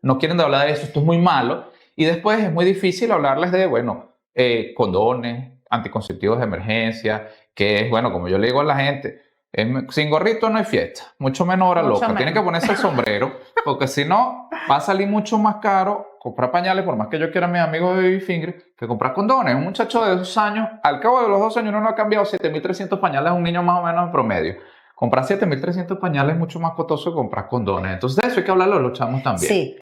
no quieren de hablar de eso, esto es muy malo, y después es muy difícil hablarles de, condones, anticonceptivos de emergencia, que es, como yo le digo a la gente, sin gorrito no hay fiesta, mucho menos hora Mucho loca, menos. tienen que ponerse el sombrero, porque si no, va a salir mucho más caro comprar pañales, por más que yo quiera a mis amigos de Baby Finger, que comprar condones. Un muchacho de 2 años, al cabo de los 2 años uno no ha cambiado 7.300 pañales a un niño más o menos en promedio. Comprar 7.300 pañales es mucho más costoso que comprar condones. Entonces de eso hay que hablarlo los chamos también. Sí.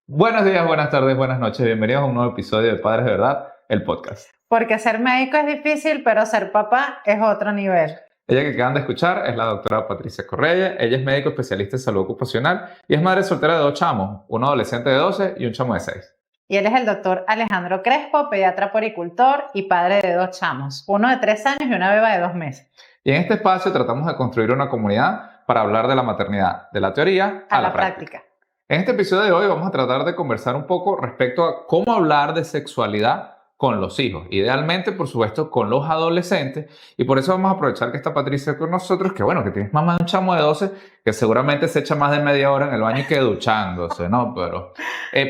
Buenos días, buenas tardes, buenas noches. Bienvenidos a un nuevo episodio de Padres de Verdad, el podcast. Porque ser médico es difícil, pero ser papá es otro nivel. Ella que acaban de escuchar es la doctora Patricia Correa. Ella es médico especialista en salud ocupacional y es madre soltera de 2 chamos, un adolescente de 12 y un chamo de 6. Y él es el doctor Alejandro Crespo, pediatra poricultor y padre de 2 chamos, uno de 3 años y una beba de 2 meses. Y en este espacio tratamos de construir una comunidad para hablar de la maternidad, de la teoría a la práctica. En este episodio de hoy vamos a tratar de conversar un poco respecto a cómo hablar de sexualidad con los hijos, idealmente, por supuesto, con los adolescentes, y por eso vamos a aprovechar que está Patricia con nosotros, que que tienes mamá de un chamo de 12, que seguramente se echa más de media hora en el baño y que duchándose, ¿no? Pero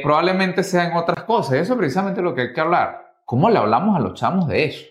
probablemente sean otras cosas, y eso es precisamente lo que hay que hablar. ¿Cómo le hablamos a los chamos de eso?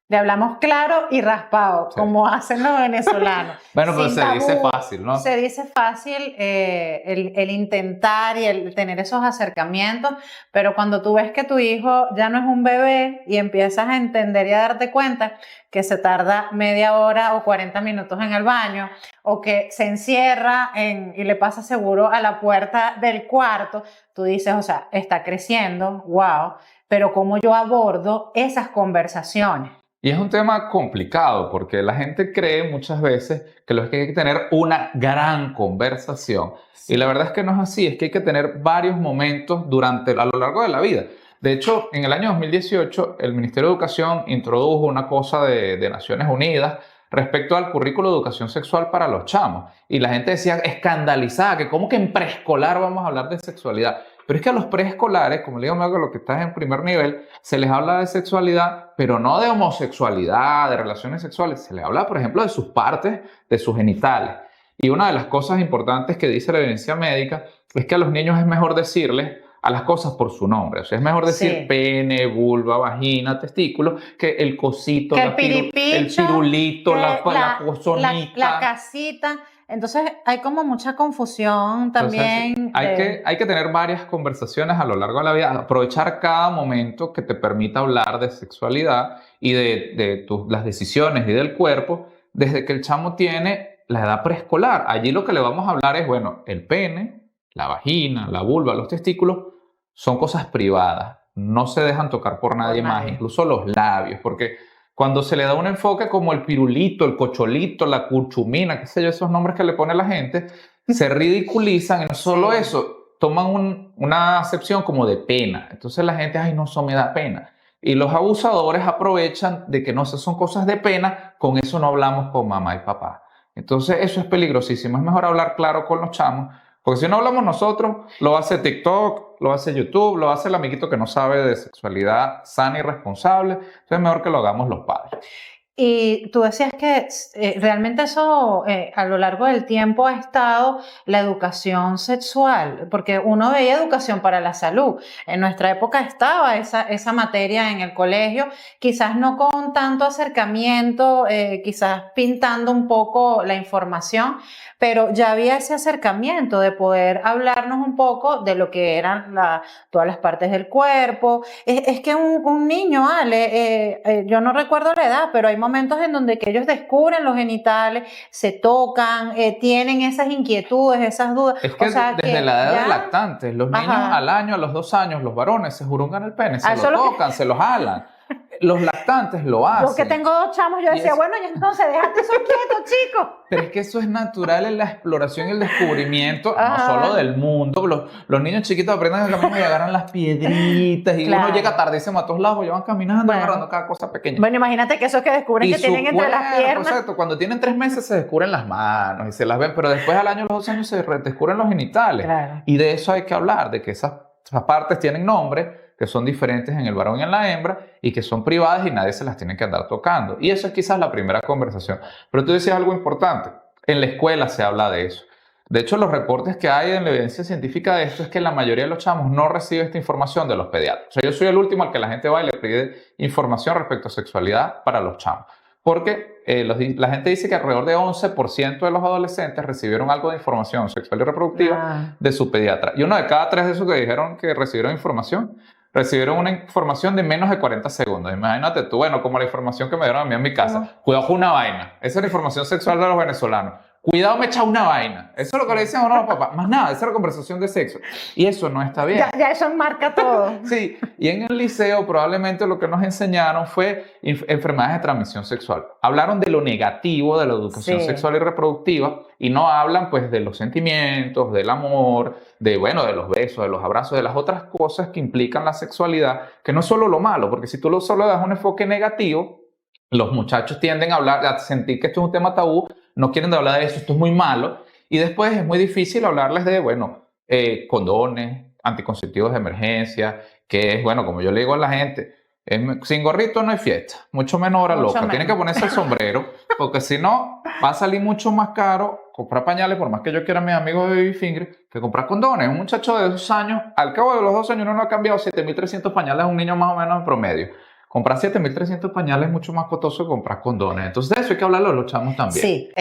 Le hablamos claro y raspado, sí, como hacen los venezolanos. Pero se dice fácil, ¿no? Se dice fácil el intentar y el tener esos acercamientos, pero cuando tú ves que tu hijo ya no es un bebé y empiezas a entender y a darte cuenta que se tarda media hora o 40 minutos en el baño, o que se encierra y le pasa seguro a la puerta del cuarto, tú dices, está creciendo, wow, pero ¿cómo yo abordo esas conversaciones? Y es un tema complicado porque la gente cree muchas veces que lo que hay que tener una gran conversación. Sí. Y la verdad es que no es así, es que hay que tener varios momentos a lo largo de la vida. De hecho, en el año 2018, el Ministerio de Educación introdujo una cosa de Naciones Unidas respecto al currículo de educación sexual para los chamos. Y la gente decía escandalizada, que cómo que en preescolar vamos a hablar de sexualidad. Pero es que a los preescolares, como le digo, lo que estás en primer nivel, se les habla de sexualidad, pero no de homosexualidad, de relaciones sexuales. Se les habla, por ejemplo, de sus partes, de sus genitales. Y una de las cosas importantes que dice la evidencia médica es que a los niños es mejor decirles a las cosas por su nombre. O sea, es mejor decir sí, pene, vulva, vagina, testículo, que el cosito, que el pirulito, la cosonita. La casita. Entonces hay como mucha confusión también. Entonces, hay que tener varias conversaciones a lo largo de la vida, aprovechar cada momento que te permita hablar de sexualidad y de las decisiones y del cuerpo desde que el chamo tiene la edad preescolar. Allí lo que le vamos a hablar es, el pene, la vagina, la vulva, los testículos son cosas privadas, no se dejan tocar por nadie más, incluso los labios, porque cuando se le da un enfoque como el pirulito, el cocholito, la curchumina, qué sé yo, esos nombres que le pone la gente, se ridiculizan y no solo eso, toman una acepción como de pena. Entonces la gente, no, eso me da pena. Y los abusadores aprovechan de que no son cosas de pena, con eso no hablamos con mamá y papá. Entonces eso es peligrosísimo, es mejor hablar claro con los chamos, porque si no hablamos nosotros, lo hace TikTok, lo hace YouTube, lo hace el amiguito que no sabe de sexualidad sana y responsable. Entonces es mejor que lo hagamos los padres. Y tú decías que realmente eso a lo largo del tiempo ha estado la educación sexual, porque uno veía educación para la salud. En nuestra época estaba esa materia en el colegio, quizás no con tanto acercamiento, quizás pintando un poco la información, pero ya había ese acercamiento de poder hablarnos un poco de lo que eran todas las partes del cuerpo. Es que un niño, Ale, yo no recuerdo la edad, pero hay momentos en donde que ellos descubren los genitales, se tocan, tienen esas inquietudes, esas dudas. Es que desde la edad de lactantes, los niños al año, a los 2 años, los varones se jurungan el pene, se lo tocan, se lo jalan. los lactantes lo hacen. Yo que tengo 2 chamos, yo decía, bueno, y entonces déjate eso quieto, chicos. Pero es que eso es natural en la exploración y el descubrimiento, no Ajá. solo del mundo. Los niños chiquitos aprenden a caminar y agarran las piedritas y Claro. uno llega tardísimo a todos lados y van caminando Bueno. agarrando cada cosa pequeña. Bueno, imagínate que esos que descubren Y que su tienen entre las cuerpo, piernas. exacto, cuando tienen 3 meses se descubren las manos y se las ven, pero después al año, los 2 años se descubren los genitales. Claro. Y de eso hay que hablar, de que esas partes tienen nombre, que son diferentes en el varón y en la hembra y que son privadas y nadie se las tiene que andar tocando. Y eso es quizás la primera conversación. Pero tú decías algo importante. En la escuela se habla de eso. De hecho, los reportes que hay en la evidencia científica de esto es que la mayoría de los chamos no recibe esta información de los pediatras. O sea, yo soy el último al que la gente va y le pide información respecto a sexualidad para los chamos. Porque la gente dice que alrededor de 11% de los adolescentes recibieron algo de información sexual y reproductiva de su pediatra. Y uno de cada 3 de esos que dijeron que recibieron información, recibieron una información de menos de 40 segundos. Imagínate tú, bueno, como la información que me dieron a mí en mi casa. Cuidado con una vaina. Esa es la información sexual de los venezolanos. Cuidado, me echa una vaina. Eso es lo que le dicen a uno a los papás. Más nada, esa es la conversación de sexo. Y eso no está bien. Ya eso marca todo. Sí, y en el liceo probablemente lo que nos enseñaron fue enfermedades de transmisión sexual. Hablaron de lo negativo de la educación sexual y reproductiva y no hablan pues de los sentimientos, del amor, de los besos, de los abrazos, de las otras cosas que implican la sexualidad, que no es solo lo malo, porque si tú solo das un enfoque negativo, los muchachos tienden a sentir que esto es un tema tabú, no quieren hablar de eso, esto es muy malo, y después es muy difícil hablarles de, condones, anticonceptivos de emergencia, que es, como yo le digo a la gente, sin gorrito no hay fiesta, mucho menos hora loca, tienen que ponerse el sombrero, porque si no, va a salir mucho más caro comprar pañales, por más que yo quiera a mis amigos de Baby Finger, que comprar condones. Un muchacho de 2 años, al cabo de los 2 años uno no ha cambiado 7.300 pañales a un niño más o menos en promedio. Comprar 7.300 pañales es mucho más costoso que comprar condones. Entonces de eso hay que hablarlo a los chamos también. Sí,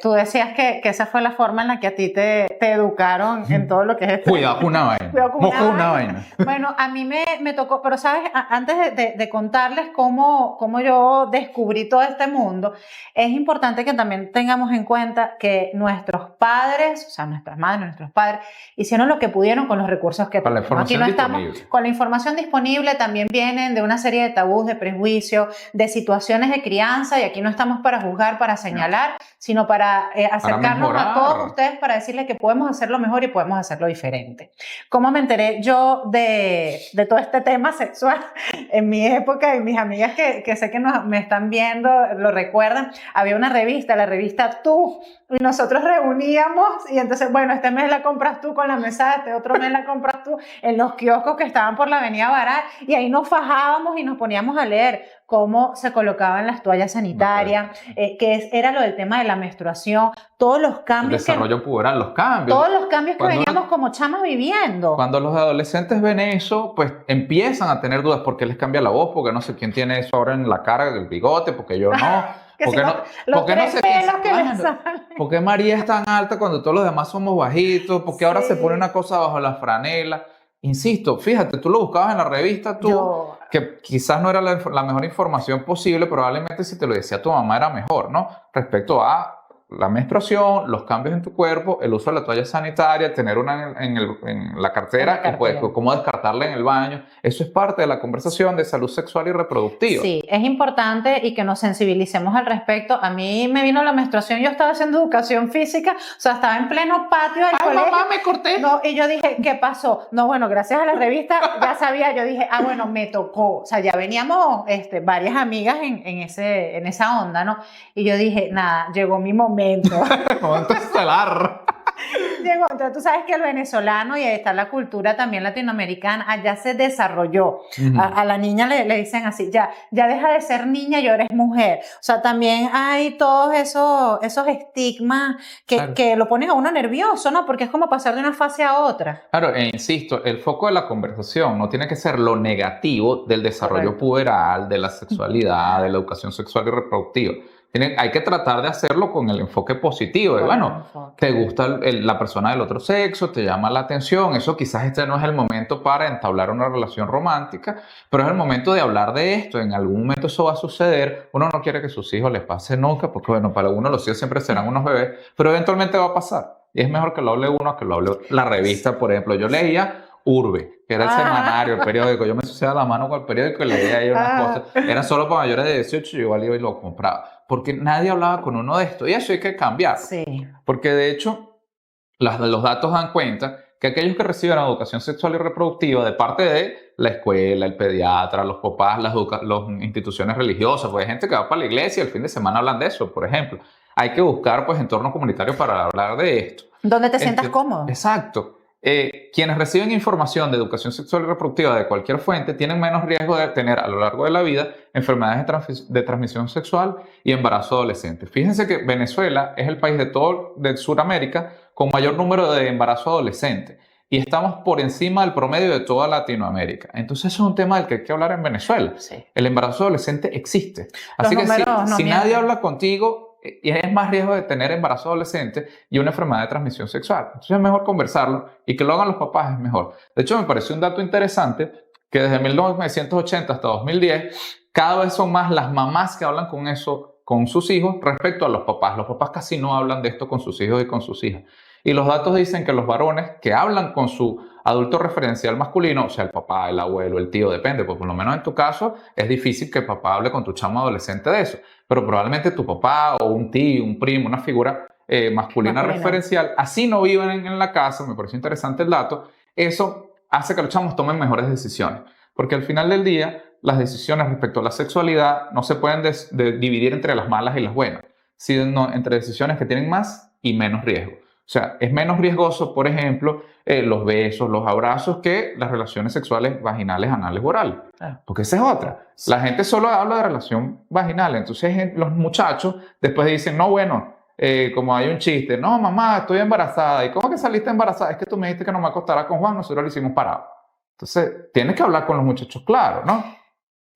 tú decías que esa fue la forma en la que a ti te educaron en todo lo que es Cuidado con una vaina. Cuidado con una vaina. Bueno, a mí me tocó, pero sabes, antes de contarles cómo yo descubrí todo este mundo, es importante que también tengamos en cuenta que nuestros padres, o sea, nuestras madres, nuestros padres, hicieron lo que pudieron con los recursos que con la información aquí no estamos disponible. Con la información disponible, también vienen de una serie de tabús, de prejuicios, de situaciones de crianza, y aquí no estamos para juzgar, para señalar, sino para acercarnos a todos ustedes para decirles que podemos hacerlo mejor y podemos hacerlo diferente. ¿Cómo me enteré yo de todo este tema sexual? En mi época, y mis amigas que sé que me están viendo lo recuerdan, había una revista, la revista Tú, y nosotros reuníamos, y entonces, este mes la compras tú con la mesada, este otro mes la compras tú, en los kioscos que estaban por la Avenida Baral, y ahí nos fajábamos y nos poníamos a leer cómo se colocaban las toallas sanitarias, era lo del tema de la menstruación, todos los cambios. El desarrollo puberal, los cambios. Todos los cambios que veníamos como chamas viviendo. Cuando los adolescentes ven eso, pues empiezan a tener dudas porque les cambia la voz, porque no sé quién tiene eso ahora en la cara, el bigote, porque yo no. Porque no sé ¿Por qué María es tan alta cuando todos los demás somos bajitos? ¿Por qué ahora se pone una cosa bajo la franela? Insisto, fíjate, tú lo buscabas en la revista, que quizás no era la mejor información posible, probablemente si te lo decía tu mamá era mejor, ¿no? Respecto a la menstruación, los cambios en tu cuerpo, el uso de la toalla sanitaria, tener una en la cartera, y pues cómo descartarla en el baño. Eso es parte de la conversación de salud sexual y reproductiva. Sí, es importante y que nos sensibilicemos al respecto. A mí me vino la menstruación, yo estaba haciendo educación física, o sea, estaba en pleno patio del colegio. Mamá, me corté. No, y yo dije, ¿qué pasó? No, gracias a la revista ya sabía, yo dije, me tocó. O sea, ya veníamos varias amigas en esa onda, ¿no? Y yo dije, nada, llegó mi momento. Momento estelar. Llegó. Entonces tú sabes que el venezolano, y ahí está la cultura también latinoamericana, allá se desarrolló. A la niña le dicen así, ya deja de ser niña y ahora eres mujer. O sea, también hay todos esos estigmas que lo ponen a uno nervioso, ¿no? Porque es como pasar de una fase a otra. Claro, e insisto, el foco de la conversación no tiene que ser lo negativo del desarrollo puberal, de la sexualidad, de la educación sexual y reproductiva. Hay que tratar de hacerlo con el enfoque positivo. Te gusta la persona del otro sexo, te llama la atención. Eso quizás no es el momento para entablar una relación romántica, pero es el momento de hablar de esto. En algún momento eso va a suceder. Uno no quiere que a sus hijos les pase nunca, porque para algunos los hijos siempre serán unos bebés, pero eventualmente va a pasar. Y es mejor que lo hable uno que lo hable la revista, por ejemplo. Yo leía Urbe, que era el semanario, el periódico. Yo me ensuciaba la mano con el periódico y leía ahí unas cosas. Era solo para mayores de 18, yo igual iba y lo compraba. Porque nadie hablaba con uno de esto. Y eso hay que cambiar. Sí. Porque de hecho, los datos dan cuenta que aquellos que reciben educación sexual y reproductiva de parte de la escuela, el pediatra, los papás, las instituciones religiosas, pues hay gente que va para la iglesia y el fin de semana hablan de eso, por ejemplo. Hay que buscar pues entornos comunitarios para hablar de esto. Donde te sientas cómodo. Exacto. Quienes reciben información de educación sexual y reproductiva de cualquier fuente tienen menos riesgo de tener a lo largo de la vida enfermedades de transmisión sexual y embarazo adolescente. Fíjense que Venezuela es el país de Sudamérica con mayor número de embarazo adolescente y estamos por encima del promedio de toda Latinoamérica. Entonces eso es un tema del que hay que hablar en Venezuela. Sí. El embarazo adolescente existe. Así que si nadie habla contigo, y es más riesgo de tener embarazo adolescente y una enfermedad de transmisión sexual. Entonces es mejor conversarlo y que lo hagan los papás es mejor. De hecho, me pareció un dato interesante que desde 1980 hasta 2010, cada vez son más las mamás que hablan con eso con sus hijos respecto a los papás. Los papás casi no hablan de esto con sus hijos y con sus hijas. Y los datos dicen que los varones que hablan con su adulto referencial masculino, o sea, el papá, el abuelo, el tío, depende, pues por lo menos en tu caso es difícil que el papá hable con tu chamo adolescente de eso, pero probablemente tu papá o un tío, un primo, una figura masculina referencial, así no viven en la casa, me pareció interesante el dato, eso hace que los chamos tomen mejores decisiones, porque al final del día las decisiones respecto a la sexualidad no se pueden dividir entre las malas y las buenas, sino entre decisiones que tienen más y menos riesgo. O sea, es menos riesgoso, por ejemplo, los besos, los abrazos que las relaciones sexuales vaginales, anales, orales. Porque esa es otra. La gente solo habla de relación vaginal. Entonces los muchachos después dicen, no, bueno, como hay un chiste, no, mamá, estoy embarazada. ¿Y cómo que saliste embarazada? Es que tú me dijiste que no me acostara con Juan, nosotros lo hicimos parado. Entonces, tienes que hablar con los muchachos claro, ¿no?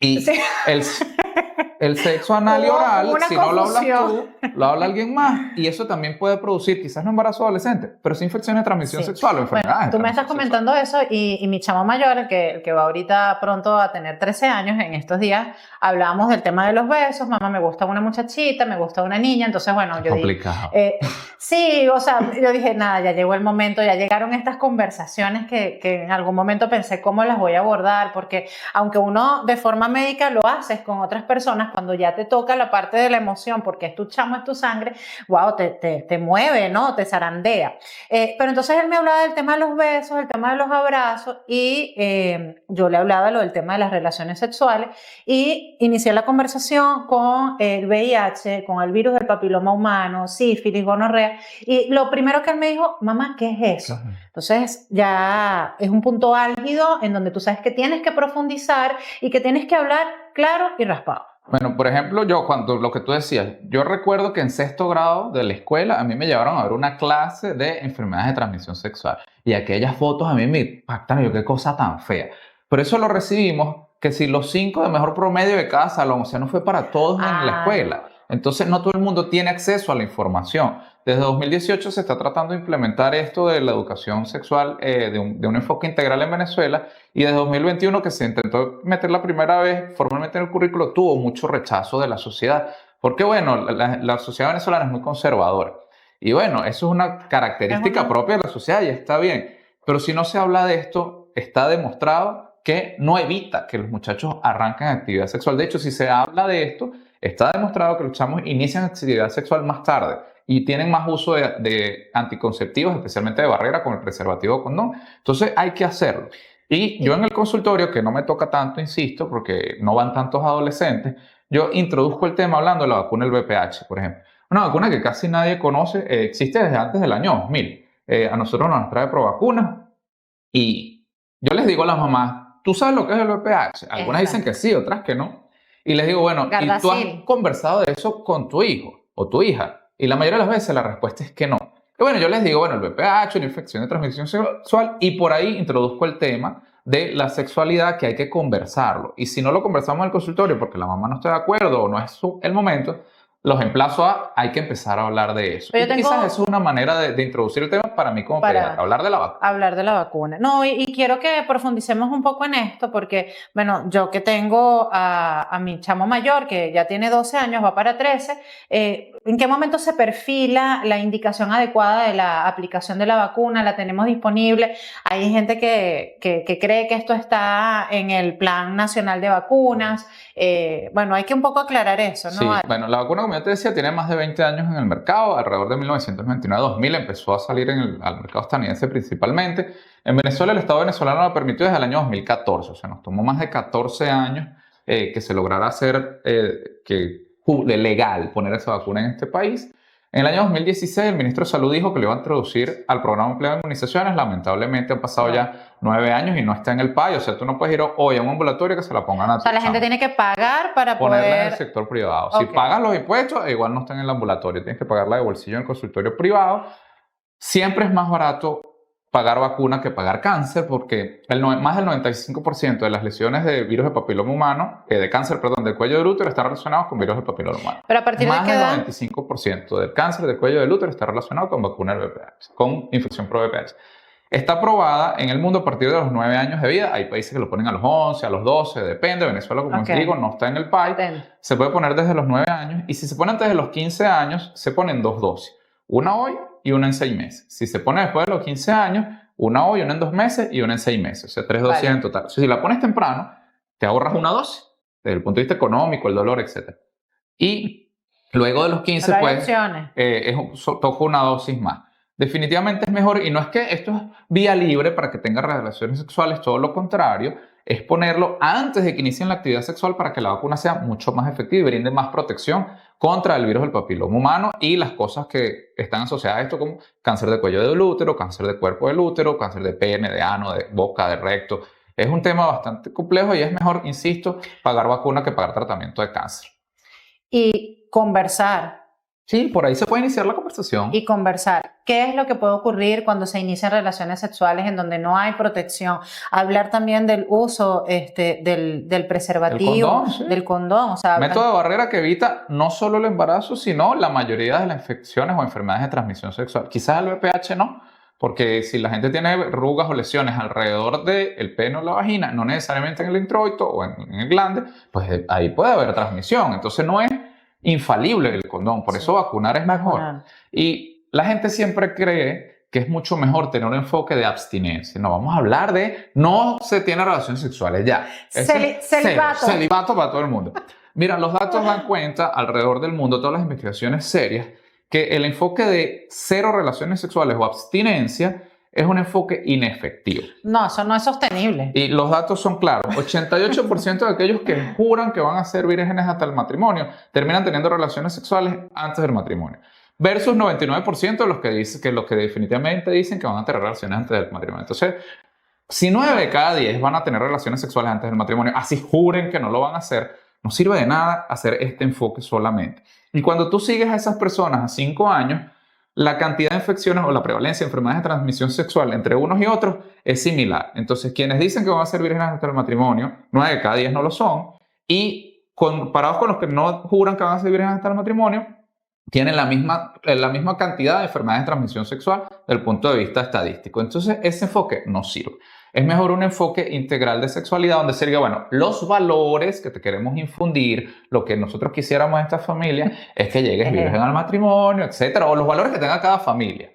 Y sí. El sexo anal y oral, si no lo hablas tú, lo habla alguien más. Y eso también puede producir, quizás no embarazo adolescente, pero sí infecciones de transmisión sexual o enfermedades. Bueno, tú me estás comentando eso y mi chamo mayor, el que va ahorita pronto a tener 13 años, en estos días hablábamos del tema de los besos. Mamá, me gusta una muchachita, me gusta una niña. Entonces, bueno, yo complicado. Sí, o sea, yo dije, nada, ya llegó el momento, ya llegaron estas conversaciones que en algún momento pensé cómo las voy a abordar, porque aunque uno de forma médica lo haces con otras personas, cuando ya te toca la parte de la emoción, porque es tu chamo, es tu sangre, wow, te mueve, ¿no? Te zarandea. Pero entonces él me hablaba del tema de los besos, el tema de los abrazos, y yo le hablaba del tema de las relaciones sexuales, y inicié la conversación con el VIH, con el virus del papiloma humano, sífilis, gonorrea, y lo primero que él me dijo, mamá, ¿qué es eso? Entonces ya es un punto álgido en donde tú sabes que tienes que profundizar y que tienes que hablar claro y raspado. Bueno, por ejemplo, yo cuando lo que tú decías, yo recuerdo que en 6º grado de la escuela a mí me llevaron a ver una clase de enfermedades de transmisión sexual y aquellas fotos a mí me impactan, yo qué cosa tan fea. Pero eso lo recibimos que si los 5 de mejor promedio de cada salón, o sea, no fue para todos en la escuela. Entonces no todo el mundo tiene acceso a la información. Desde 2018 se está tratando de implementar esto de la educación sexual de un enfoque integral en Venezuela y desde 2021 que se intentó meter la primera vez formalmente en el currículo tuvo mucho rechazo de la sociedad porque bueno, la sociedad venezolana es muy conservadora y bueno, eso es una característica propia de la sociedad y está bien, pero si no se habla de esto está demostrado que no evita que los muchachos arranquen actividad sexual. De hecho, si se habla de esto, está demostrado que los chamos inician actividad sexual más tarde y tienen más uso de anticonceptivos, especialmente de barrera, con el preservativo o condón. Entonces hay que hacerlo. Y yo en el consultorio, que no me toca tanto, insisto, porque no van tantos adolescentes, yo introduzco el tema hablando de la vacuna del VPH, por ejemplo. Una vacuna que casi nadie conoce, existe desde antes del año 2000. A nosotros nos trae Provacuna y yo les digo a las mamás, ¿tú sabes lo que es el VPH? Algunas dicen que sí, otras que no. Y les digo, bueno, ¿y tú has conversado de eso con tu hijo o tu hija? Y la mayoría de las veces la respuesta es que no. Y bueno, yo les digo, bueno, el VPH, una infección de transmisión sexual, y por ahí introduzco el tema de la sexualidad que hay que conversarlo. Y si no lo conversamos en el consultorio porque la mamá no está de acuerdo o no es el momento, los emplazo hay que empezar a hablar de eso. Y quizás eso es una manera de introducir el tema tema para mí como pediatra, hablar de la vacuna. Hablar de la vacuna. No, y quiero que profundicemos un poco en esto porque, bueno, yo que tengo a mi chamo mayor, que ya tiene 12 años, va para 13, ¿en qué momento se perfila la indicación adecuada de la aplicación de la vacuna? ¿La tenemos disponible? Hay gente que cree que esto está en el Plan Nacional de Vacunas. Bueno, hay que un poco aclarar eso, ¿no? Sí, bueno, la vacuna, como yo te decía, tiene más de 20 años en el mercado. Alrededor de 1999-2000 empezó a salir al mercado estadounidense principalmente. En Venezuela, el Estado venezolano lo permitió desde el año 2014. O sea, nos tomó más de 14 años que se lograra hacer legal poner esa vacuna en este país. En el año 2016, el ministro de Salud dijo que lo iba a introducir al programa empleado de inmunizaciones. Lamentablemente han pasado ya 9 años y no está en el PAI. O sea, tú no puedes ir hoy a un ambulatorio que se la pongan a tu O sea, la gente tiene que pagar para ponerla poder... en el sector privado. Okay. Si pagas los impuestos, igual no está en el ambulatorio. Tienes que pagarla de bolsillo en el consultorio privado. Siempre es más barato pagar vacuna que pagar cáncer, porque más del 95% de las lesiones de virus de papiloma humano, de cáncer, perdón, del cuello del útero están relacionados con virus de papiloma humano. Pero a partir más de qué edad? Del 95% del cáncer del cuello del útero está relacionado con vacuna del VPH, con infección por VPH. Está aprobada en el mundo a partir de los 9 años de vida. Hay países que lo ponen a los 11, a los 12, depende. Venezuela, como les digo, no está en el PAI. Se puede poner desde los 9 años. Y si se pone antes de los 15 años, se ponen 2 dosis. Una hoy y una en 6 meses. Si se pone después de los 15 años, una hoy, una en 2 meses y una en 6 meses. O sea, 3 dosis en total. O sea, si la pones temprano, te ahorras una dosis. Desde el punto de vista económico, el dolor, etc. Y luego de los 15, pues, toca una dosis más. Definitivamente es mejor, y no es que esto es vía libre para que tenga relaciones sexuales, todo lo contrario, es ponerlo antes de que inicien la actividad sexual para que la vacuna sea mucho más efectiva y brinde más protección contra el virus del papiloma humano y las cosas que están asociadas a esto como cáncer de cuello del útero, cáncer de cuerpo del útero, cáncer de pene, de ano, de boca, de recto. Es un tema bastante complejo y es mejor, insisto, pagar vacuna que pagar tratamiento de cáncer. Y conversar. Sí, por ahí se puede iniciar la conversación. Y conversar. ¿Qué es lo que puede ocurrir cuando se inician relaciones sexuales en donde no hay protección? Hablar también del uso del preservativo, del condón. O sea, método de barrera que evita no solo el embarazo, sino la mayoría de las infecciones o enfermedades de transmisión sexual. Quizás el VPH no, porque si la gente tiene verrugas o lesiones alrededor del pene o la vagina, no necesariamente en el introito o en el glande, pues ahí puede haber transmisión. Entonces no es infalible el condón, por eso vacunar es mejor. Y la gente siempre cree que es mucho mejor tener un enfoque de abstinencia. No, vamos a hablar de no se tiene relaciones sexuales ya. Celibato. Celibato para todo el mundo. Mira, los datos dan cuenta alrededor del mundo, todas las investigaciones serias, que el enfoque de cero relaciones sexuales o abstinencia es un enfoque inefectivo. No, eso no es sostenible. Y los datos son claros. 88% de aquellos que juran que van a ser vírgenes hasta el matrimonio terminan teniendo relaciones sexuales antes del matrimonio. Versus 99% de los que dicen que los que definitivamente dicen que van a tener relaciones antes del matrimonio. Entonces, si 9 de cada 10 van a tener relaciones sexuales antes del matrimonio, así juren que no lo van a hacer, no sirve de nada hacer este enfoque solamente. Y cuando tú sigues a esas personas a 5 años, la cantidad de infecciones o la prevalencia de enfermedades de transmisión sexual entre unos y otros es similar. Entonces, quienes dicen que van a ser vírgenes antes del matrimonio, 9 de cada 10 no lo son. Y comparados con los que no juran que van a ser vírgenes hasta el matrimonio, tienen la misma cantidad de enfermedades de transmisión sexual desde el punto de vista estadístico. Entonces, ese enfoque no sirve. Es mejor un enfoque integral de sexualidad donde se diga, bueno, los valores que te queremos infundir, lo que nosotros quisiéramos en esta familia es que llegues virgen al matrimonio, etcétera, o los valores que tenga cada familia.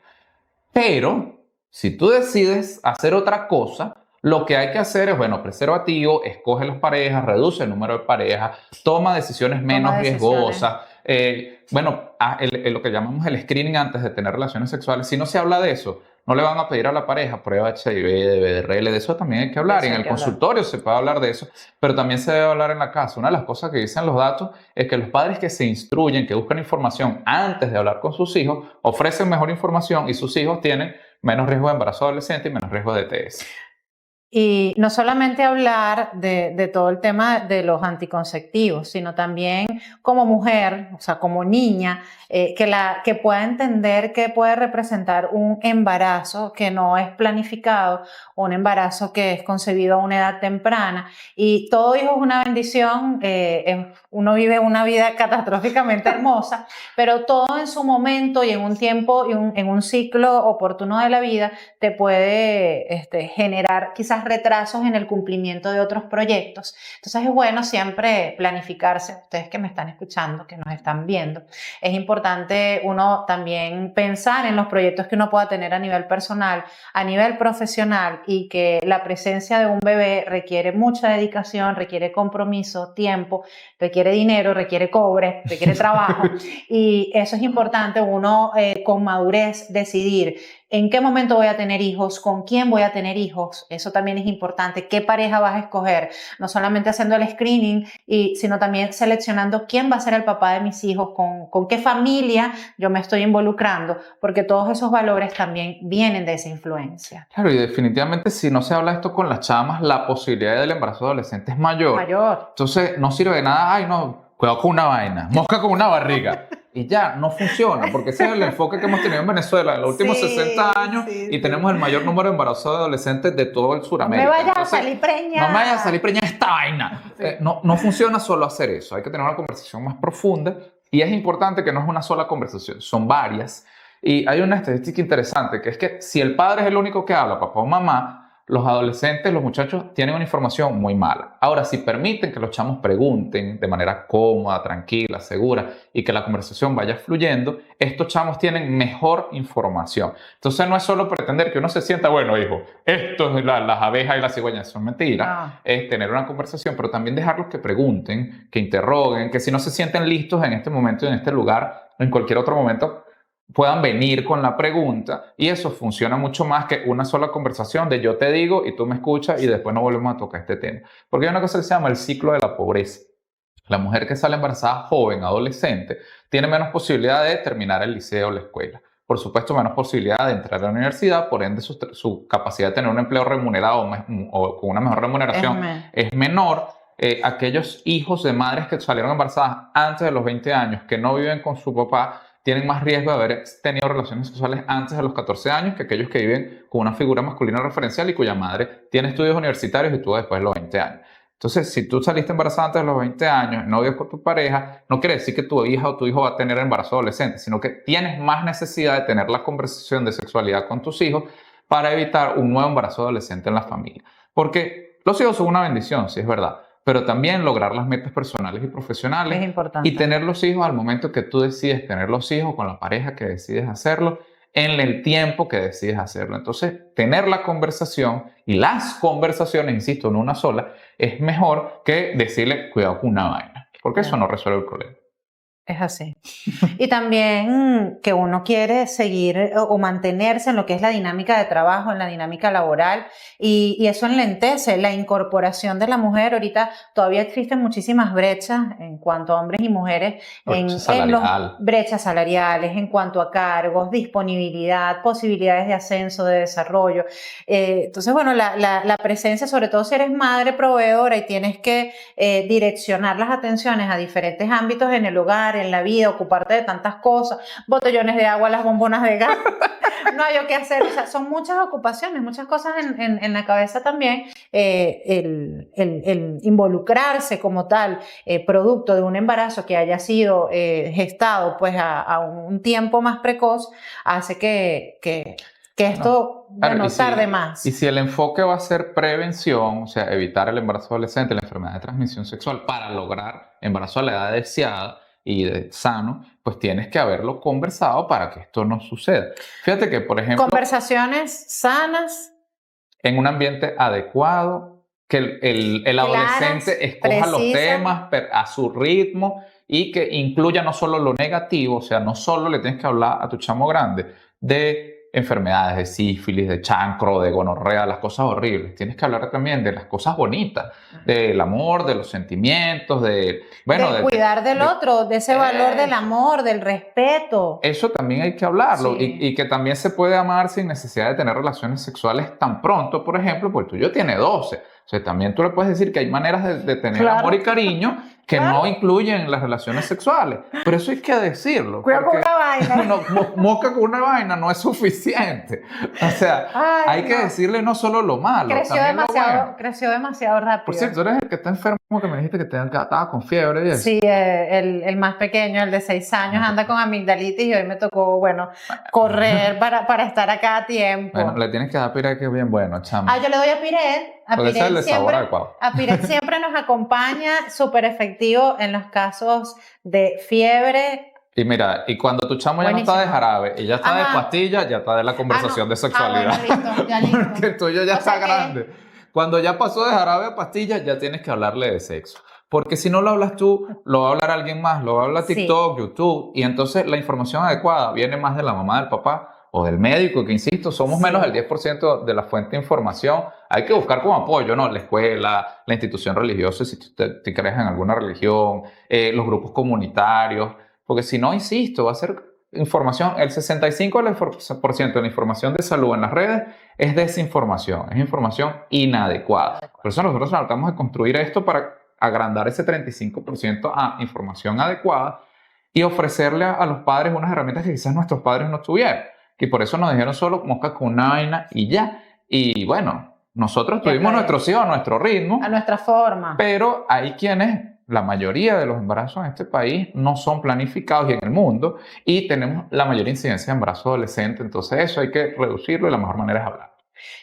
Pero, si tú decides hacer otra cosa, lo que hay que hacer es, bueno, preservativo, escoge las parejas, reduce el número de parejas, toma decisiones menos riesgosas. Lo que llamamos el screening antes de tener relaciones sexuales. Si no se habla de eso, no le van a pedir a la pareja prueba HIV, de BRL, de eso también hay que hablar. Y en el consultorio se puede hablar de eso, pero también se debe hablar en la casa. Una de las cosas que dicen los datos es que los padres que se instruyen, que buscan información antes de hablar con sus hijos, ofrecen mejor información y sus hijos tienen menos riesgo de embarazo adolescente y menos riesgo de ETS. Y no solamente hablar de todo el tema de los anticonceptivos, sino también como mujer, o sea, como niña, que pueda entender que puede representar un embarazo que no es planificado, un embarazo que es concebido a una edad temprana. Y todo hijo es una bendición, uno vive una vida catastróficamente hermosa, pero todo en su momento y en un tiempo y en un ciclo oportuno de la vida te puede generar quizás retrasos en el cumplimiento de otros proyectos. Entonces es bueno siempre planificarse. Ustedes que me están escuchando, que nos están viendo, es importante uno también pensar en los proyectos que uno pueda tener a nivel personal, a nivel profesional, y que la presencia de un bebé requiere mucha dedicación, requiere compromiso, tiempo, requiere dinero, requiere cobre, requiere trabajo y eso es importante uno con madurez decidir en qué momento voy a tener hijos, con quién voy a tener hijos. Eso también es importante. ¿Qué pareja vas a escoger? No solamente haciendo el screening, sino también seleccionando quién va a ser el papá de mis hijos, con qué familia yo me estoy involucrando, porque todos esos valores también vienen de esa influencia. Claro, y definitivamente si no se habla esto con las chamas, la posibilidad del embarazo adolescente es mayor. Entonces no sirve de nada, ay no, cuidado con una vaina, mosca con una barriga. Y ya, no funciona, porque ese es el enfoque que hemos tenido en Venezuela en los últimos 60 años y tenemos el mayor número de embarazos de adolescentes de todo el Suramérica. No me vayas a salir preñada. No me vayas a salir preñada esta vaina. Sí. No funciona solo hacer eso, hay que tener una conversación más profunda y es importante que no es una sola conversación, son varias. Y hay una estadística interesante, que es que si el padre es el único que habla, papá o mamá, los adolescentes, los muchachos, tienen una información muy mala. Ahora, si permiten que los chamos pregunten de manera cómoda, tranquila, segura y que la conversación vaya fluyendo, estos chamos tienen mejor información. Entonces, no es solo pretender que uno se sienta, bueno, hijo, esto es las abejas y las cigüeñas, son mentiras. Es tener una conversación, pero también dejarlos que pregunten, que interroguen, que si no se sienten listos en este momento y en este lugar o en cualquier otro momento, puedan venir con la pregunta, y eso funciona mucho más que una sola conversación de yo te digo y tú me escuchas y después no volvemos a tocar este tema. Porque hay una cosa que se llama el ciclo de la pobreza. La mujer que sale embarazada joven, adolescente, tiene menos posibilidad de terminar el liceo o la escuela. Por supuesto, menos posibilidad de entrar a la universidad, por ende su capacidad de tener un empleo remunerado o con una mejor remuneración es menor. Aquellos hijos de madres que salieron embarazadas antes de los 20 años, que no viven con su papá, tienen más riesgo de haber tenido relaciones sexuales antes de los 14 años que aquellos que viven con una figura masculina referencial y cuya madre tiene estudios universitarios y tú después de los 20 años. Entonces, si tú saliste embarazada antes de los 20 años, no vives con tu pareja, no quiere decir que tu hija o tu hijo va a tener embarazo adolescente, sino que tienes más necesidad de tener la conversación de sexualidad con tus hijos para evitar un nuevo embarazo adolescente en la familia. Porque los hijos son una bendición, sí es verdad, pero también lograr las metas personales y profesionales. Es importante. Y tener los hijos al momento que tú decides tener los hijos, con la pareja que decides hacerlo, en el tiempo que decides hacerlo. Entonces, tener la conversación y las conversaciones, insisto, no una sola, es mejor que decirle cuidado con una vaina, porque eso no resuelve el problema. Es así. Y también que uno quiere seguir o mantenerse en lo que es la dinámica de trabajo, en la dinámica laboral, y eso enlentece la incorporación de la mujer. Ahorita todavía existen muchísimas brechas en cuanto a hombres y mujeres, brechas salariales, en cuanto a cargos, disponibilidad, posibilidades de ascenso, de desarrollo. Entonces, bueno, la presencia, sobre todo si eres madre proveedora y tienes que direccionar las atenciones a diferentes ámbitos en el hogar, en la vida, ocuparte de tantas cosas, botellones de agua, las bombonas de gas, no hay qué hacer, o sea, son muchas ocupaciones, muchas cosas en la cabeza también, el involucrarse como tal, producto de un embarazo que haya sido gestado pues a un tiempo más precoz, hace que esto tarde más. Y si el enfoque va a ser prevención, o sea, evitar el embarazo adolescente, la enfermedad de transmisión sexual, para lograr embarazo a la edad deseada y sano, pues tienes que haberlo conversado para que esto no suceda. Fíjate que, por ejemplo... Conversaciones sanas. En un ambiente adecuado, que el adolescente escoja los temas a su ritmo y que incluya no solo lo negativo, o sea, no solo le tienes que hablar a tu chamo grande de enfermedades, de sífilis, de chancro, de gonorrea, las cosas horribles. Tienes que hablar también de las cosas bonitas, del amor, de los sentimientos, de cuidar del otro, de ese valor del amor, del respeto. Eso también hay que hablarlo, Sí. y que también se puede amar sin necesidad de tener relaciones sexuales tan pronto, por ejemplo, porque el tuyo tiene 12. O sea, también tú le puedes decir que hay maneras de tener Claro. amor y cariño que Claro. no incluyen las relaciones sexuales. Pero eso hay que decirlo. Cuidado con porque una vaina. no, mosca con una vaina no es suficiente. O sea, Ay, hay que no. decirle no solo lo malo, también lo bueno. Creció demasiado rápido. Por cierto, tú eres el que está enfermo, que me dijiste que estaba con fiebre y eso. Sí, el más pequeño, el de 6 años, anda con amigdalitis y hoy me tocó, bueno, correr para estar acá a tiempo. Bueno, le tienes que dar pira que es bien bueno, chamo. Yo le doy a Piret. Porque ese es el de sabor adecuado. A Piret siempre nos acompaña, súper efectivo en los casos de fiebre. Y mira, y cuando tu chamo ya no está de jarabe y ya está de pastilla, ya está de la conversación de sexualidad. Bueno, listo, ya listo. Porque el tuyo ya está grande. Cuando ya pasó de jarabe a pastilla, ya tienes que hablarle de sexo. Porque si no lo hablas tú, lo va a hablar alguien más, lo va a hablar TikTok, YouTube, y entonces la información adecuada viene más de la mamá, del papá o del médico, que insisto, somos menos del 10% de la fuente de información. Hay que buscar como apoyo, ¿no? La escuela, la institución religiosa, si tú te crees en alguna religión, los grupos comunitarios, porque si no, insisto, va a ser información, el 65% de la información de salud en las redes es desinformación, es información inadecuada. Por eso nosotros tratamos de construir esto para agrandar ese 35% a información adecuada y ofrecerle a los padres unas herramientas que quizás nuestros padres no tuvieron. Y por eso nos dijeron solo mosca con una vaina y ya. Y bueno, nosotros tuvimos nuestros hijos a nuestro ritmo. A nuestra forma. Pero hay quienes, la mayoría de los embarazos en este país no son planificados y en el mundo, y tenemos la mayor incidencia de embarazo adolescente. Entonces eso hay que reducirlo y la mejor manera es hablar.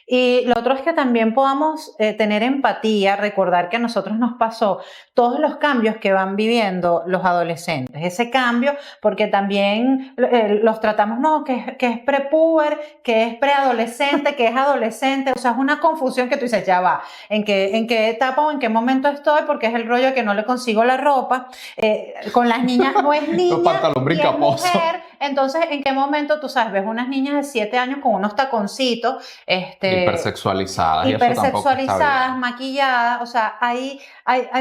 Y lo otro es que también podamos tener empatía, recordar que a nosotros nos pasó todos los cambios que van viviendo los adolescentes. Ese cambio, porque también los tratamos, no, que es prepuber, que es preadolescente, que es adolescente. O sea, es una confusión que tú dices, ya va, ¿en qué etapa o en qué momento estoy? Porque es el rollo que no le consigo la ropa. Con las niñas no es niña, y es mujer. Entonces, ¿en qué momento, tú sabes, ves unas niñas de 7 años con unos taconcitos, hipersexualizadas, maquilladas? O sea, hay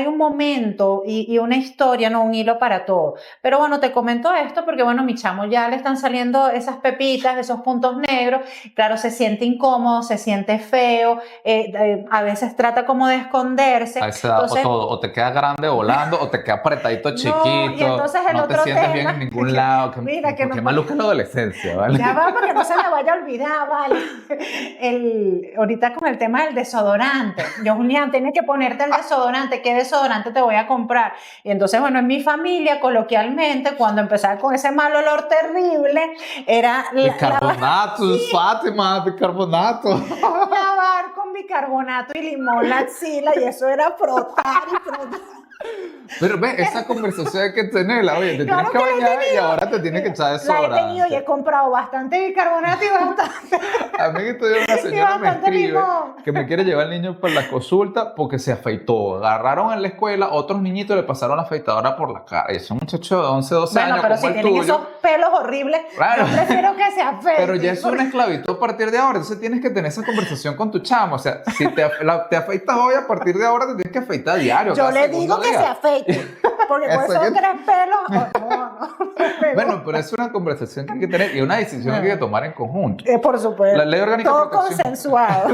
un momento y una historia, no un hilo para todo. Pero bueno, te comento esto porque, bueno, mi chamo ya le están saliendo esas pepitas, esos puntos negros. Claro, se siente incómodo, se siente feo, a veces trata como de esconderse. A esa edad, entonces, o te queda grande volando, o te queda apretadito chiquito, y entonces no te sientes bien en ningún lado. Qué maluca la adolescencia, ¿vale? Ya va, porque no se me vaya a olvidar, ¿vale? Ahorita con el tema del desodorante. Julián, tienes que ponerte el desodorante. ¿Qué desodorante te voy a comprar? Y entonces, bueno, en mi familia, coloquialmente, cuando empezaba con ese mal olor terrible, era... Bicarbonato, Fátima, bicarbonato. Lavar con bicarbonato y limón la axila, y eso era frotar y frotar. Pero ve, esa conversación hay que tenerla. Oye, te tienes que bañar y ahora te tienes que echar desodorante. La he tenido y he comprado bastante bicarbonato y bastante. A mí que una señora me escribe que me quiere llevar al niño por la consulta porque se afeitó. Agarraron en la escuela, otros niñitos le pasaron la afeitadora por la cara. Y ese muchacho de 11, 12 años. Pero si tienen esos pelos horribles, yo prefiero que se afeiten. Pero ya es una esclavitud a partir de ahora. Entonces tienes que tener esa conversación con tu chamo. O sea, si te afeitas hoy, a partir de ahora te tienes que afeitar diario. Yo le digo que se afeite, porque con esos 3 pelos... Bueno, pero es una conversación que hay que tener y una decisión que hay que tomar en conjunto. Por supuesto. La Ley Orgánica todo consensuado.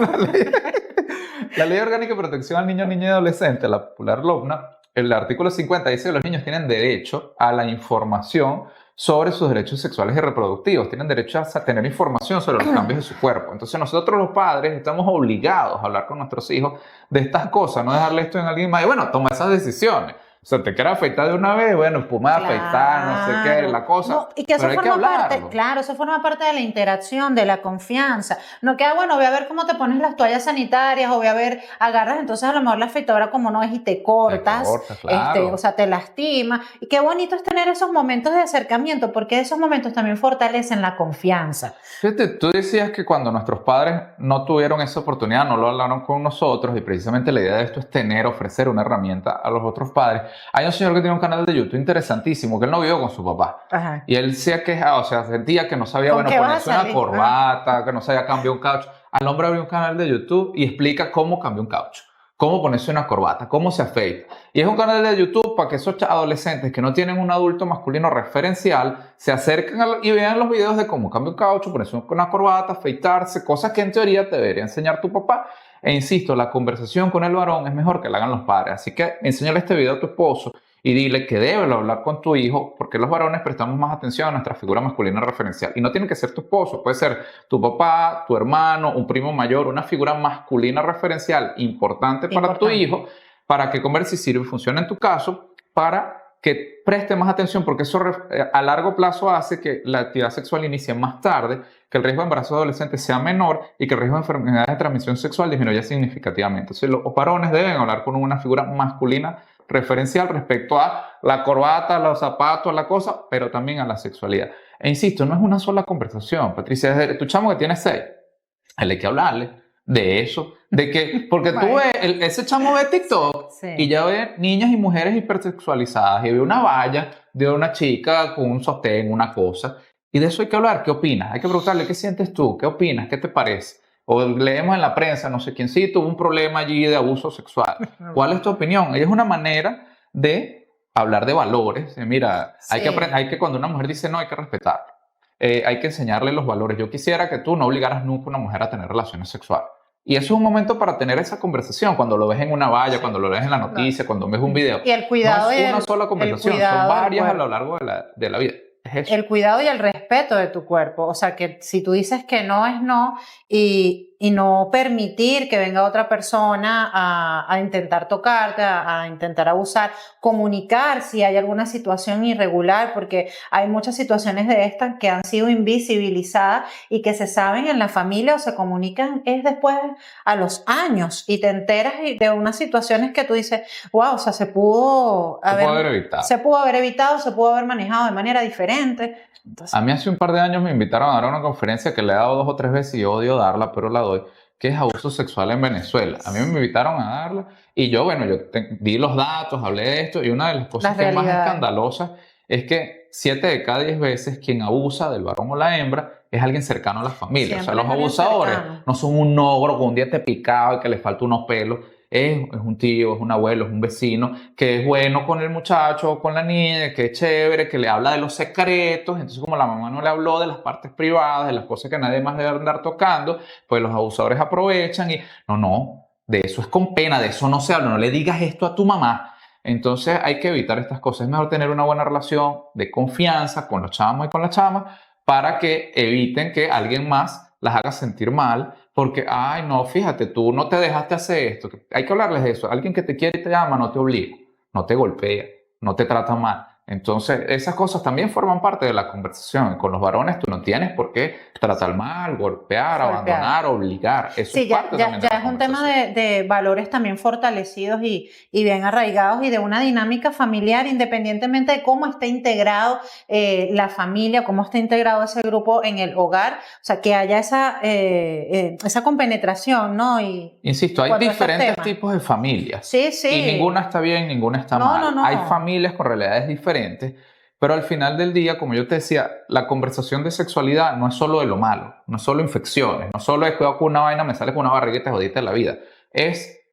La Ley Orgánica de Protección al Niño, Niña y Adolescente, la popular LOPNA, el artículo 50 dice que los niños tienen derecho a la información sobre sus derechos sexuales y reproductivos, tienen derecho a tener información sobre los cambios de su cuerpo. Entonces nosotros los padres estamos obligados a hablar con nuestros hijos de estas cosas, no dejarle esto en alguien más y bueno, toma esas decisiones. O sea, te quieres afeitar de una vez, bueno, pues me afeitar, no sé qué, la cosa. No, y que eso forma parte, claro, eso forma parte de la interacción, de la confianza. No queda, bueno, voy a ver cómo te pones las toallas sanitarias, o voy a ver, agarras entonces a lo mejor la afeitadora como no es y te cortas. Claro. O sea, te lastima. Y qué bonito es tener esos momentos de acercamiento, porque esos momentos también fortalecen la confianza. Fíjate, tú decías que cuando nuestros padres no tuvieron esa oportunidad, no lo hablaron con nosotros, y precisamente la idea de esto es ofrecer una herramienta a los otros padres. Hay un señor que tiene un canal de YouTube interesantísimo, que él no vivió con su papá. Ajá. Y él se quejaba, o sea, sentía que no sabía, ¿Con bueno, qué vas a ponerse una salir? corbata, que no sabía cambiar un caucho. Al hombre abrió un canal de YouTube y explica cómo cambiar un caucho, cómo ponerse una corbata, cómo se afeita. Y es un canal de YouTube para que esos adolescentes que no tienen un adulto masculino referencial se acerquen y vean los videos de cómo cambiar un caucho, ponerse una corbata, afeitarse, cosas que en teoría te debería enseñar tu papá. E insisto, la conversación con el varón es mejor que la hagan los padres. Así que enséñale este video a tu esposo y dile que debe hablar con tu hijo, porque los varones prestamos más atención a nuestra figura masculina referencial. Y no tiene que ser tu esposo, puede ser tu papá, tu hermano, un primo mayor, una figura masculina referencial importante para tu hijo, para que converse y sirva y funcione en tu caso, para que preste más atención, porque eso a largo plazo hace que la actividad sexual inicie más tarde, que el riesgo de embarazo adolescente sea menor y que el riesgo de enfermedades de transmisión sexual disminuya significativamente. Entonces, los varones deben hablar con una figura masculina referencial respecto a la corbata, los zapatos, la cosa, pero también a la sexualidad. E insisto, no es una sola conversación, Patricia. Desde tu chamo que tiene 6, hay que hablarle de eso, de que, porque tú ves, ese chamo ve TikTok y ya ve niñas y mujeres hipersexualizadas y ve una valla de una chica con un sostén, una cosa, y de eso hay que hablar. ¿Qué opinas? Hay que preguntarle, ¿qué sientes tú? ¿Qué opinas? ¿Qué te parece? O leemos en la prensa, no sé quién sí tuvo un problema allí de abuso sexual. ¿Cuál es tu opinión? Y es una manera de hablar de valores. Mira, hay que cuando una mujer dice no, hay que respetarlo. Hay que enseñarle los valores. Yo quisiera que tú no obligaras nunca a una mujer a tener relaciones sexuales. Y eso es un momento para tener esa conversación. Cuando lo ves en una valla, cuando lo ves en la noticia, cuando ves un video. Y el cuidado no es una sola conversación, son varias a lo largo de la vida. El cuidado y el respeto de tu cuerpo. O sea, que si tú dices que no es no y no permitir que venga otra persona a intentar tocarte, a intentar abusar, comunicar si hay alguna situación irregular, porque hay muchas situaciones de estas que han sido invisibilizadas y que se saben en la familia o se comunican es después a los años y te enteras de unas situaciones que tú dices, wow, o sea, se pudo haber evitado. Se pudo haber manejado de manera diferente. Entonces, a mí hace un par de años me invitaron a dar una conferencia que le he dado 2 o 3 veces y odio darla, pero la doy, que es abuso sexual en Venezuela. A mí me invitaron a darla y yo, bueno, di los datos, hablé de esto y una de las cosas que es más escandalosas es que 7 de cada 10 veces quien abusa del varón o la hembra es alguien cercano a la familia. Siempre. O sea, los abusadores no son un ogro con un diente picado y que le falta unos pelos. Es un tío, es un abuelo, es un vecino que es bueno con el muchacho o con la niña, que es chévere, que le habla de los secretos. Entonces, como la mamá no le habló de las partes privadas, de las cosas que nadie más debe andar tocando, pues los abusadores aprovechan y no, de eso es con pena, de eso no se habla, no le digas esto a tu mamá. Entonces hay que evitar estas cosas. Es mejor tener una buena relación de confianza con los chamos y con las chamas para que eviten que alguien más las haga sentir mal. Porque, ay, no, fíjate, tú no te dejaste hacer esto. Hay que hablarles de eso. Alguien que te quiere y te ama no te obliga, no te golpea, no te trata mal. Entonces, esas cosas también forman parte de la conversación. Con los varones tú no tienes por qué tratar mal, golpear, abandonar, obligar. Eso sí, es parte ya también de la es un tema de valores también fortalecidos y bien arraigados y de una dinámica familiar, independientemente de cómo esté integrado la familia, cómo esté integrado ese grupo en el hogar. O sea, que haya esa compenetración, ¿no? Insisto, hay diferentes tipos de familias. Sí, sí. Y ninguna está bien, ninguna está mal. No. Hay familias con realidades diferentes. Pero al final del día, como yo te decía, la conversación de sexualidad no es solo de lo malo, no es solo infecciones, no solo es cuidado con una vaina, me sale con una barriga y te jodiste la vida.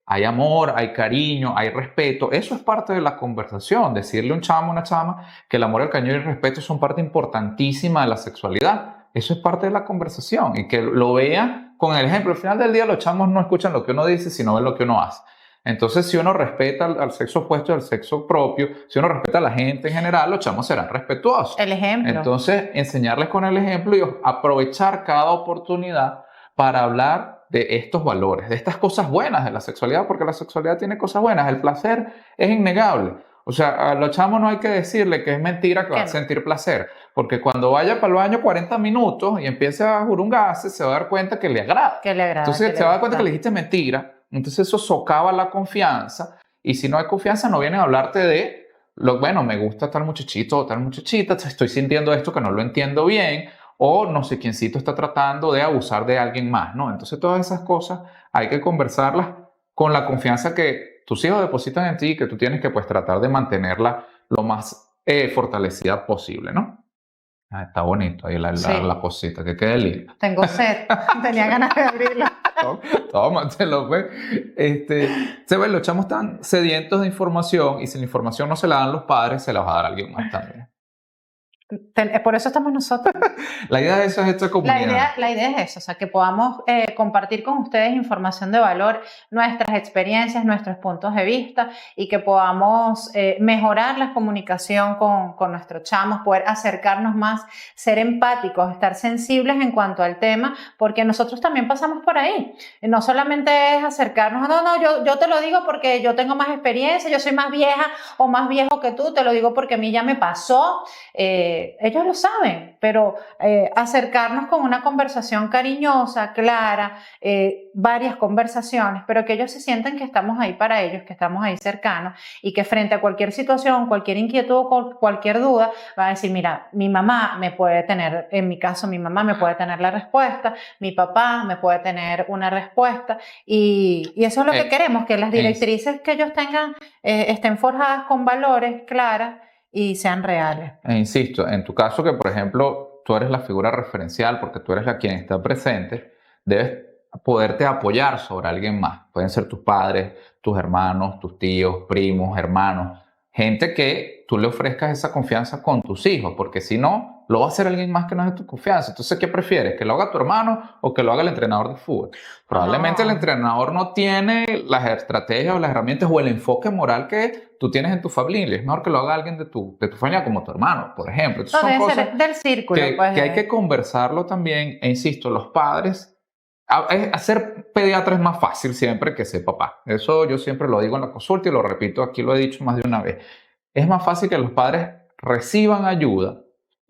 Hay amor, hay cariño, hay respeto. Eso es parte de la conversación. Decirle a un chamo, una chama, que el amor, el cariño y el respeto son parte importantísima de la sexualidad. Eso es parte de la conversación y que lo vea con el ejemplo. Al final del día, los chamos no escuchan lo que uno dice, sino ven lo que uno hace. Entonces, si uno respeta al sexo opuesto y al sexo propio, si uno respeta a la gente en general, los chamos serán respetuosos. El ejemplo. Entonces, enseñarles con el ejemplo y aprovechar cada oportunidad para hablar de estos valores, de estas cosas buenas de la sexualidad, porque la sexualidad tiene cosas buenas. El placer es innegable. O sea, a los chamos no hay que decirle que es mentira que va a sentir placer, porque cuando vaya para el baño 40 minutos y empiece a jurungarse, se va a dar cuenta que le agrada. Entonces, se va a dar cuenta que le dijiste mentira. Entonces eso socava la confianza y si no hay confianza no vienen a hablarte de bueno, me gusta tal muchachito o tal muchachita, estoy sintiendo esto que no lo entiendo bien o no sé quiéncito está tratando de abusar de alguien más, ¿no? Entonces todas esas cosas hay que conversarlas con la confianza que tus hijos depositan en ti y que tú tienes que pues tratar de mantenerla lo más fortalecida posible, ¿no? Ah, está bonito ahí la cosita, que quede linda. Tengo sed, tenía ganas de abrirlo. Tómatelo, pues. Se ve, los chamos están sedientos de información y si la información no se la dan los padres, se la va a dar alguien más también. Por eso estamos nosotros. La idea de eso es esta comunidad. La idea es eso, o sea, que podamos compartir con ustedes información de valor, nuestras experiencias, nuestros puntos de vista y que podamos mejorar la comunicación con nuestros chamos, poder acercarnos más, ser empáticos, estar sensibles en cuanto al tema, porque nosotros también pasamos por ahí. No solamente es acercarnos, yo te lo digo porque yo tengo más experiencia, yo soy más vieja o más viejo que tú, te lo digo porque a mí ya me pasó. Ellos lo saben, pero acercarnos con una conversación cariñosa, clara, varias conversaciones, pero que ellos se sientan que estamos ahí para ellos, que estamos ahí cercanos y que frente a cualquier situación, cualquier inquietud, cualquier duda, va a decir, mira, mi mamá me puede tener, en mi caso, mi mamá me puede tener la respuesta, mi papá me puede tener una respuesta y eso es lo que queremos, que las directrices que ellos tengan estén forjadas con valores claras y sean reales. E insisto, en tu caso que, por ejemplo, tú eres la figura referencial porque tú eres la quien está presente, debes poderte apoyar sobre alguien más. Pueden ser tus padres, tus hermanos, tus tíos, primos, hermanos, gente que tú le ofrezcas esa confianza con tus hijos, porque si no, lo va a hacer alguien más que no es de tu confianza. Entonces, ¿qué prefieres? ¿Que lo haga tu hermano o que lo haga el entrenador de fútbol? Probablemente el entrenador no tiene las estrategias o las herramientas o el enfoque moral que tú tienes en tu familia. Es mejor que lo haga alguien de tu familia como tu hermano, por ejemplo. Entonces, son cosas del círculo, que hay que conversarlo también. E insisto, los padres, hacer pediatra es más fácil siempre que ser papá. Eso yo siempre lo digo en la consulta y lo repito, aquí lo he dicho más de una vez. Es más fácil que los padres reciban ayuda,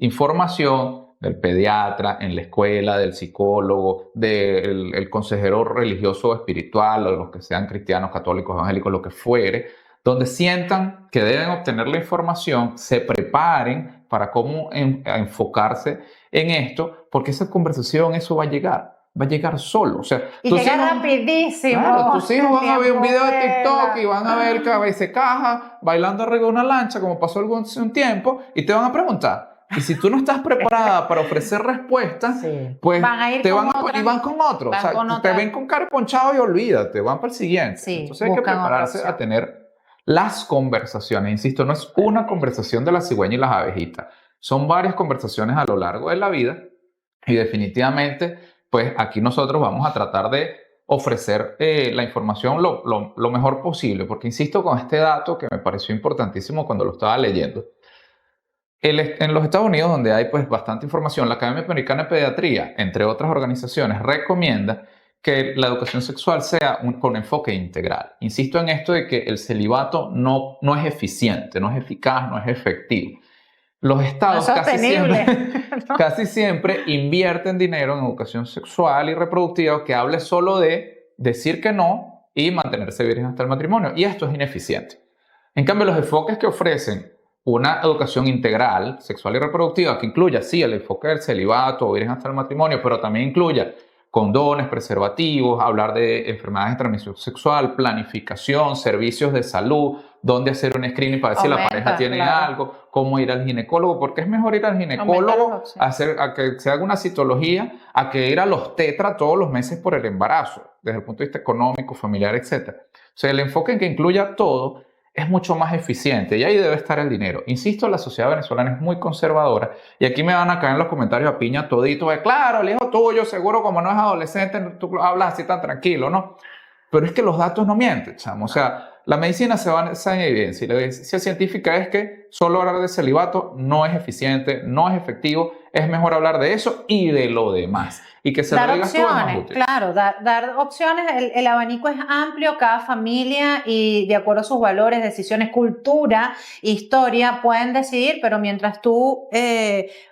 información del pediatra, en la escuela, del psicólogo, del consejero religioso o espiritual, o de los que sean cristianos, católicos, evangélicos, lo que fuere, donde sientan que deben obtener la información, se preparen para cómo enfocarse en esto, porque esa conversación, eso va a llegar solo. O sea, y llega rapidísimo. Claro, tus hijos van a ver un video de TikTok y van a ver cabeza caja bailando arriba de una lancha, como pasó hace un tiempo, y te van a preguntar. Y si tú no estás preparada para ofrecer respuestas, pues van con otro. O sea, te ven con cara ponchado y olvídate, van para el siguiente. Sí, entonces hay que prepararse a tener las conversaciones. Insisto, no es una conversación de la cigüeña y las abejitas. Son varias conversaciones a lo largo de la vida y definitivamente, pues aquí nosotros vamos a tratar de ofrecer la información lo mejor posible, porque insisto con este dato que me pareció importantísimo cuando lo estaba leyendo. En los Estados Unidos, donde hay pues bastante información, la Academia Americana de Pediatría, entre otras organizaciones, recomienda que la educación sexual sea con enfoque integral. Insisto en esto de que el celibato no es eficiente, no es eficaz, no es efectivo. Los estados casi siempre invierten dinero en educación sexual y reproductiva que hable solo de decir que no y mantenerse virgen hasta el matrimonio. Y esto es ineficiente. En cambio, los enfoques que ofrecen una educación integral, sexual y reproductiva, que incluya, sí, el enfoque del celibato o virgen hasta el matrimonio, pero también incluya condones, preservativos, hablar de enfermedades de transmisión sexual, planificación, servicios de salud, dónde hacer un screening para ver si la pareja tiene algo, cómo ir al ginecólogo, porque es mejor ir al ginecólogo a que se haga una citología, a que ir a los tetra todos los meses por el embarazo, desde el punto de vista económico, familiar, etc. O sea, el enfoque en que incluya todo es mucho más eficiente y ahí debe estar el dinero. Insisto, la sociedad venezolana es muy conservadora y aquí me van a caer en los comentarios a piña todito de, claro, el hijo tuyo seguro como no es adolescente, tú hablas así tan tranquilo, ¿no? Pero es que los datos no mienten, chamo. O sea, la medicina se basa en evidencia y la evidencia científica es que solo hablar de celibato no es eficiente, no es efectivo, es mejor hablar de eso y de lo demás. Y que se dar lo digas tú es más opciones, útil. claro, dar opciones, el abanico es amplio, cada familia y de acuerdo a sus valores, decisiones, cultura, historia, pueden decidir, pero mientras tú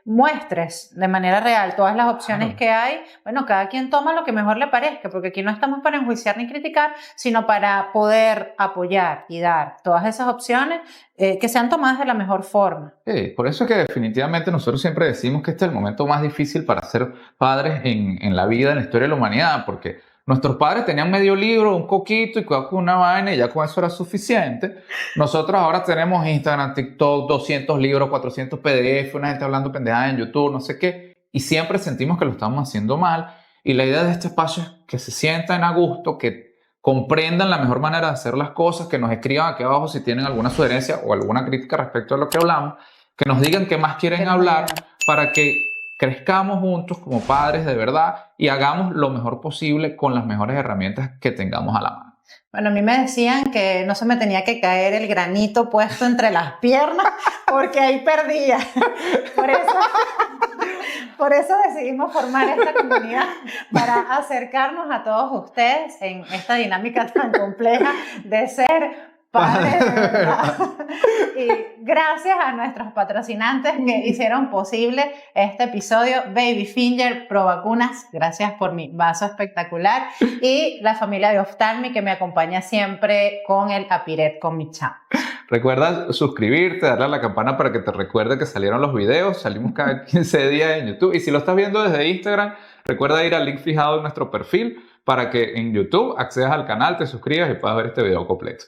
muestres de manera real todas las opciones que hay, bueno, cada quien toma lo que mejor le parezca, porque aquí no estamos para enjuiciar ni criticar, sino para poder apoyar y dar todas esas opciones que sean tomadas de la mejor forma. Sí, por eso es que definitivamente nosotros siempre decimos que este es el momento más difícil para ser padres en la vida, en la historia de la humanidad, porque Nuestros padres tenían medio libro, un coquito y cuidado con una vaina y ya con eso era suficiente. Nosotros ahora tenemos Instagram, TikTok, 200 libros, 400 PDF, una gente hablando pendejadas en YouTube, no sé qué. Y siempre sentimos que lo estamos haciendo mal. Y la idea de este espacio es que se sientan a gusto, que comprendan la mejor manera de hacer las cosas, que nos escriban aquí abajo si tienen alguna sugerencia o alguna crítica respecto a lo que hablamos, que nos digan qué más quieren hablar para que crezcamos juntos como padres de verdad y hagamos lo mejor posible con las mejores herramientas que tengamos a la mano. Bueno, a mí me decían que no se me tenía que caer el granito puesto entre las piernas porque ahí perdía. Por eso decidimos formar esta comunidad para acercarnos a todos ustedes en esta dinámica tan compleja de ser padres de verdad. Y gracias a nuestros patrocinantes que hicieron posible este episodio, Baby Finger, Pro Vacunas, gracias por mi vaso espectacular, y la familia de Oftalmi que me acompaña siempre con el Apiret con mi chamo. Recuerda suscribirte, darle a la campana para que te recuerde que salieron los videos. Salimos cada 15 días en YouTube. Y si lo estás viendo desde Instagram, recuerda ir al link fijado en nuestro perfil para que en YouTube accedas al canal, te suscribas y puedas ver este video completo.